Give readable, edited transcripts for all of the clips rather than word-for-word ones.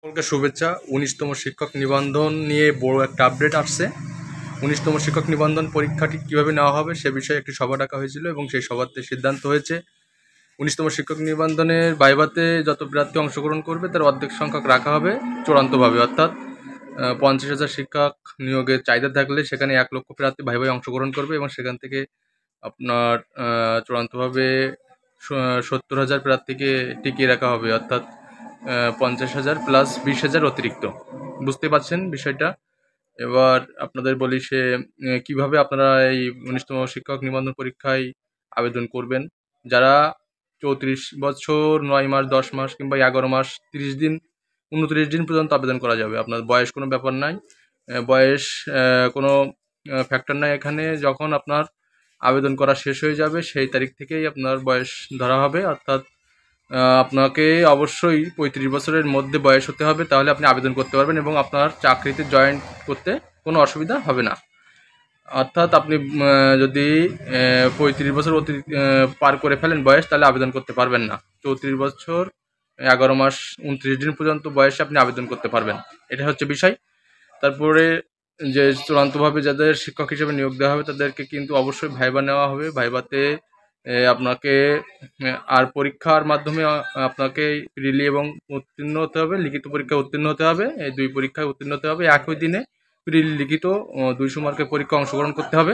সকলকে শুভেচ্ছা। ১৯তম শিক্ষক নিবন্ধন নিয়ে বড় একটা আপডেট আসছে। ১৯তম শিক্ষক নিবন্ধন পরীক্ষাটি কীভাবে নেওয়া হবে সে বিষয়ে একটি সভা ডাকা হয়েছিল এবং সেই সভাতে সিদ্ধান্ত হয়েছে ১৯তম শিক্ষক নিবন্ধনের ভাইভাতে যত প্রার্থী অংশগ্রহণ করবে তার অর্ধেক সংখ্যক রাখা হবে চূড়ান্তভাবে, অর্থাৎ ৫০,০০০ শিক্ষক নিয়োগের চাহিদা থাকলে সেখানে ১,০০,০০০ প্রার্থী ভাইভায় অংশগ্রহণ করবে এবং সেখান থেকে আপনার চূড়ান্তভাবে ৭০,০০০ প্রার্থীকে টিকিয়ে রাখা হবে, অর্থাৎ ৫০,০০০ প্লাস ২০,০০০ অতিরিক্ত। বুঝতে পারছেন বিষয়টা। এবার আপনাদের বলি কীভাবে আপনারা এই ১৯তম শিক্ষক নিবন্ধন পরীক্ষায় আবেদন করবেন। যারা ৩৪ বছর ৯ মাস ১০ মাস কিংবা ১১ মাস ৩০ দিন ২৯ দিন পর্যন্ত আবেদন করা যাবে। আপনার বয়স কোনো ব্যাপার নাই, বয়স কোনো ফ্যাক্টর নাই এখানে। যখন আপনার আবেদন করা শেষ হয়ে যাবে সেই তারিখ থেকেই আপনার বয়স ধরা হবে, অর্থাৎ আপনাকে অবশ্যই ৩৫ বছরের মধ্যে বয়স হতে হবে, তাহলে আপনি আবেদন করতে পারবেন এবং আপনার চাকরিতে জয়েন করতে কোনো অসুবিধা হবে না। অর্থাৎ আপনি যদি ৩৫ বছর পার করে ফেলেন বয়স, তাহলে আবেদন করতে পারবেন না। ৩৪ বছর ১১ মাস ২৯ দিন পর্যন্ত বয়সে আপনি আবেদন করতে পারবেন, এটা হচ্ছে বিষয়। তারপরে যে চূড়ান্তভাবে যাদের শিক্ষক হিসেবে নিয়োগ দেওয়া হবে তাদেরকে কিন্তু অবশ্যই ভাইবা নেওয়া হবে। ভাইবাতে আপনাকে আর পরীক্ষার মাধ্যমে আপনাকে প্রিলি এবং উত্তীর্ণ হতে হবে, লিখিত পরীক্ষায় উত্তীর্ণ হতে হবে। এই ২ পরীক্ষায় উত্তীর্ণ হতে হবে। একই দিনে প্রিলি লিখিত ২০০ মার্কের পরীক্ষা অংশগ্রহণ করতে হবে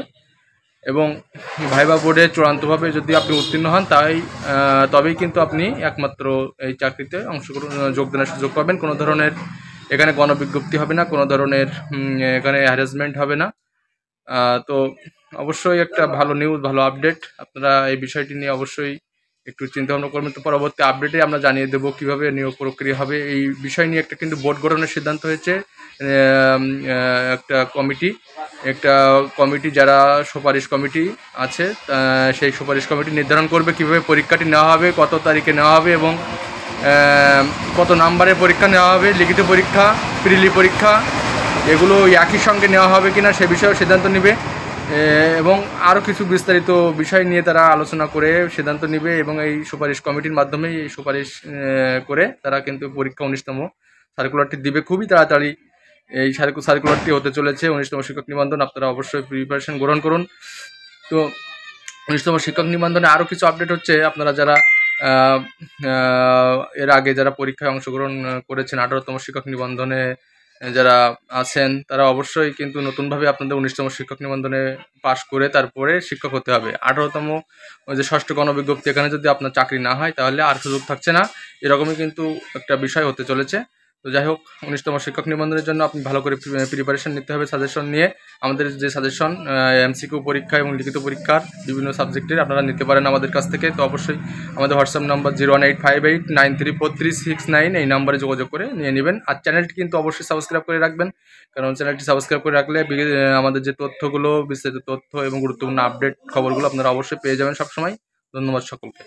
এবং ভাইবা বোর্ডে চূড়ান্তভাবে যদি আপনি উত্তীর্ণ হন তবেই কিন্তু আপনি একমাত্র এই চাকরিতে যোগদানের সুযোগ পাবেন। কোনো ধরনের এখানে গণবিজ্ঞপ্তি হবে না, কোনো ধরনের এখানে হ্যারাসমেন্ট হবে না। তো অবশ্যই একটা ভালো নিউজ, ভালো আপডেট। আপনারা এই বিষয়টি নিয়ে অবশ্যই একটু চিন্তাভাবনা করবেন। তো পরবর্তী আপডেটে আমরা জানিয়ে দেবো কীভাবে নিয়োগ প্রক্রিয়া হবে। এই বিষয় নিয়ে কিন্তু বোর্ড গঠনের সিদ্ধান্ত হয়েছে। একটা কমিটি যারা সুপারিশ কমিটি আছে সেই সুপারিশ কমিটি নির্ধারণ করবে কীভাবে পরীক্ষাটি নেওয়া হবে, কত তারিখে নেওয়া হবে এবং কত নাম্বারের পরীক্ষা নেওয়া হবে, লিখিত পরীক্ষা, প্রিলি পরীক্ষা এগুলো একই সঙ্গে নেওয়া হবে কিনা সে বিষয়েও সিদ্ধান্ত নেবে এবং আরও কিছু বিস্তারিত বিষয় নিয়ে তারা আলোচনা করে সিদ্ধান্ত নেবে এবং এই সুপারিশ কমিটির মাধ্যমেই এই সুপারিশ করে তারা কিন্তু পরীক্ষা ১৯তম সার্কুলারটি দিবে খুবই তাড়াতাড়ি। এই সার্কুলারটি হতে চলেছে ১৯তম শিক্ষক নিবন্ধন। আপনারা অবশ্যই প্রিপারেশন গ্রহণ করুন। তো ১৯তম শিক্ষক নিবন্ধনে আরও কিছু আপডেট হচ্ছে। আপনারা যারা এর আগে যারা পরীক্ষায় অংশগ্রহণ করেছেন ১৮তম শিক্ষক নিবন্ধনে যারা আছেন তারা অবশ্যই কিন্তু নতুনভাবে আপনাদের ১৯তম শিক্ষক নিবন্ধনে পাশ করে তারপরে শিক্ষক হতে হবে। ১৮তম যে ষষ্ঠ গণবিজ্ঞপ্তি, এখানে যদি আপনার চাকরি না হয় তাহলে আর সুযোগ থাকছে না, এরকমই কিন্তু একটা বিষয় হতে চলেছে। তো যাই হোক, ১৯তম শিক্ষক নিবন্ধনের জন্য আপনি ভালো করে প্রিপারেশন নিতে হবে সাজেশন নিয়ে। আমাদের যে সাজেশন এমসিকিউ পরীক্ষা এবং লিখিত পরীক্ষার বিভিন্ন সাবজেক্টের আপনারা নিতে পারেন আমাদের কাছ থেকে। তো অবশ্যই আমাদের হোয়াটসঅ্যাপ নাম্বার 01858934369 এই নাম্বারে যোগাযোগ করে নিয়ে নেবেন। আর চ্যানেলটি কিন্তু অবশ্যই সাবস্ক্রাইব করে রাখবেন, কারণ চ্যানেলটি সাবস্ক্রাইব করে রাখলে আমাদের যে তথ্যগুলো, বিস্তারিত তথ্য এবং গুরুত্বপূর্ণ আপডেট খবরগুলো আপনারা অবশ্যই পেয়ে যাবেন সবসময়। ধন্যবাদ সকলকে।